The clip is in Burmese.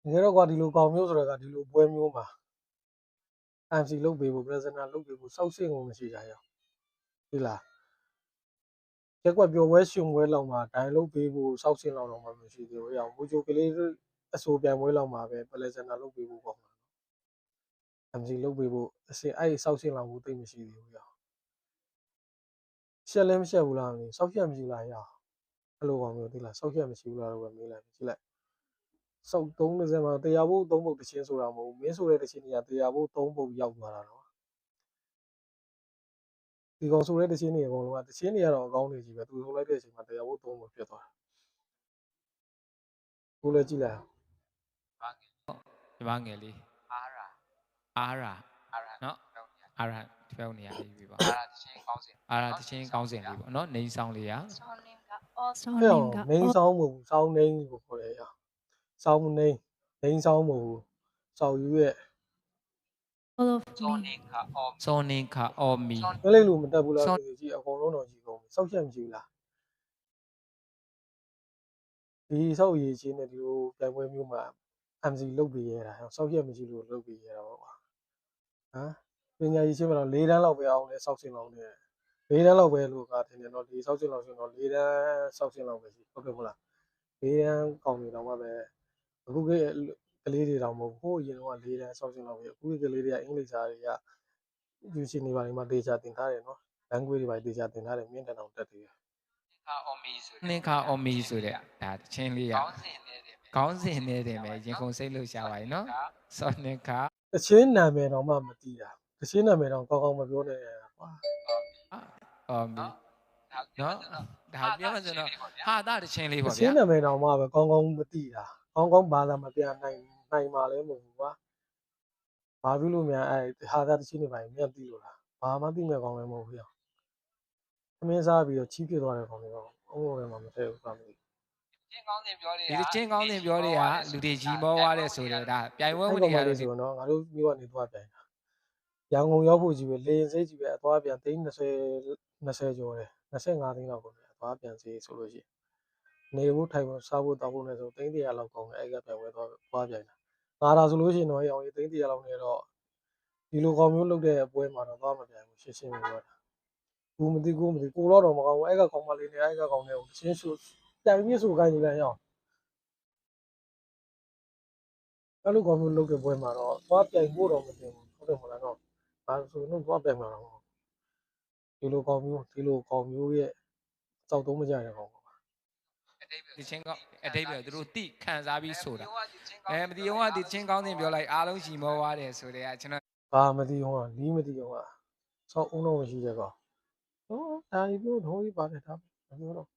တကယ်တော့ကွာဒီလိုကောင်မျိုးဆိုတော့ကဒီလိုပွဲမျိုးမှာ MC လုပ်ပေးဖို့ presenter လုပ်ပေးဖို့စောက်စင်ကုန်မရှိကြရအောင်ဒီလားရက်ကွက်ပြောပွဲရှင်ပွဲလောက်မှာဒိုင်လုပ်ပေးဖို့စောက်စင်လောက်တော့မှမရှိသေးဘူးရအောင်ဘူချိုကလေးအဆိုပြိုင်ပွဲလောက်မှာပဲ presenter လုပ်ပေးဖို့ပေါ့ MC လုပ်ပေးဖို့အစင်အဲ့စောက်စင်လောက်ဘူးသိမရှိသေးဘူးရအောင်ရှက်လည်းမရှက်ဘူးလားမသိစောက်ရှက်မရှိဘူးလားရအောင်အဲ့လိုကောင်မျိုးဒီလားစောက်ရှက်မရှိဘူးလားတော့ပဲမေးလိုက်ကြည့်လိုက်စောက်30မှာတရားဖို့3ပုတ်တချင်းဆိုတာမဟုတ်ဘူးမင်းဆိုတဲ့တချင်းတွေကတရားဖို့3ပုတ်ရောက်သွားတာတော့ဒီကောင်ဆိုတဲ့တချင်းတွေအကုန်လုံးကတချင်းတွေကတော့အကောင်းနေကြီးပဲသူဆိုလိုက်တဲ့အချိန်မှာတရားဖို့3ပုတ်ဖြစ်သွားတာကိုလည်းကြည့်လိုက်ဒီမငယ်လေးအာရာနော်အာရာပြောနေရပြီပေါ့အာရာတချင်းကောင်းစင်လေးပေါ့နော်နေဆောင်လေးရဆောင်းနေနေဆောင်းမဟုတ်ဘူးဆောင်းနေကိုခေါ်တယ်ရဆောင်းနေနေဆောင်းမဟုတ်ဘူးဆောက်ယူရဲ့ စောနေခါအော်မီမလေးလူမတက်ဘူးလားဆိုကြည့်အကုန်လုံးတော့ကြည့်ကုန်စောက်ချက်မရှိဘူးလားဒီစောက်ရည်ချင်းနဲ့ဒီလိုပြိုင်ပွဲမျိုးမှာ MC လုတ်ပေးရတာစောက်ချက်မရှိလို့လုတ်ပေးရတာပေါ့ကွာဟမ်ပညာရေးချင်းမှာတော့၄တန်းလောက်ပဲအောင်လဲစောက်စင်လောက်နဲ့၄တန်းလောက်ပဲလို့ကထင်တယ်တော့ဒီစောက်စင်လောက်ဆိုတော့၄တန်းစောက်စင်လောက်ပဲရှိဟုတ်ကဲ့ဟုတ်လား၄တန်းကောင်းနေတော့မှပဲအခုကလေးတွေတော့မဟုတ်ဟိုအရင်တော့၄တန်းစောက်စင်လောက်ပဲအခုကလေးတွေကအင်္ဂလိပ်စာတွေကယူရှင်နေပါလိမ့်မှာတေချာတင်ထားတယ်နော် language တွေပါတေချာတင်ထားတယ်မြင့်တန်အောင်တက်တယ်နှင်းခါအော်မီဆိုတဲ့ဒါတချင်းလေးရခေါင်းစဉ်နေတယ်မယ်ရင်ခုန်စိတ်လို့ရှာပါ යි နော်စောနှင်းခါတချင်းနာမည်တော့မှမသိတာတချင်းနာမည်တော့ကောင်းကောင်းမပြောနဲ့ကွာအော်မီနော်ဒါပြောမှဆိုတော့ဟာတာတချင်းလေးပေါ့ဗျာတချင်းနာမည်တော့မှပဲကောင်းကောင်းမသိတာကောင်းကောင်းဘာသာမပြန်နိုင်ပါလဲမဟုတ်ဘူးကွာဘာဖြစ်လို့များဟာတာတချင်းတွေပါမြတ်သိလို့လားဘာမှသိမဲ့ကောင်းလည်းမဟုတ်ဘူးရောသမင်းစားပြီးတော့ချီးပြသွားတဲ့ကောင်တွေတော့အုံးလုံးထဲမှာမထည့်ဘူးကွာမသိချင်းကောင်းစဉ်ပြောတွေကလူတွေကြီးမောွားတဲ့ဆိုတော့ဒါပြိုင်ပွဲဝင်နေရတယ်ဆိုတော့ငါတို့မျိုးကနေသွားပြိုင်တာရန်ကုန်ရောက်ဖို့ကြီးပဲလေရင်စိတ်ကြီးပဲအသွားပြန်သိန်း20ကျော်တယ်25သိန်းလောက်ကုန်တယ်အသွားပြန်စီဆိုလို့ရှိရင်နေဖို့ထိုင်ဖို့စားဖို့တောက်ဖို့နဲ့ဆိုသိန်း100လောက်ကုန်တယ်အဲ့ကပြိုင်ပွဲသွားပြိုင်တာငါဒါဆိုလို့ရှိရင်တော့ရောင်သိန်း100လောက်နေတော့ဒီလိုကောင်မျိုးလုပ်တဲ့ပွဲမှာတော့သွားမပြိုင်ဘူးရှင်းရှင်းပြောတာကိုမသိကိုတော့မကောင်းဘူးအဲ့ကကောင်မလေးနဲ့အဲ့ကကောင်နဲ့ကိုရှင်းဆိုပြိုင်ပြစ်ဆိုခိုင်းနေလိုက်အောင်အဲ့လိုကောင်မျိုးလုပ်တဲ့ပွဲမှာတော့သွားပြိုင်ဖို့တော့မတင်ဘူးဟုတ်တယ်မလားတော့ဒါဆိုတော့သွားပြိုင်မှာတော့ဒီလိုကောင်မျိုးရဲ့စောက်သုံးမကြတဲ့ကောင်ပါဒီချင်းကောင်းအတိတ်ပဲသူတို့တိခံစားပြီးဆိုတာမဒီအောင်ကဒီချင်းကောင်းစဉ်ပြောလိုက်အားလုံးကြီးမောွားတယ်ဆိုတဲ့ကျွန်တော်ဘာမသိအောင်လီးမသိအောင်စောက်အုံးတော့မရှိတဲ့ကောင်ဟောဒါကြီးပြောတော့ကြီးပါတယ်ဒါမပြောတော့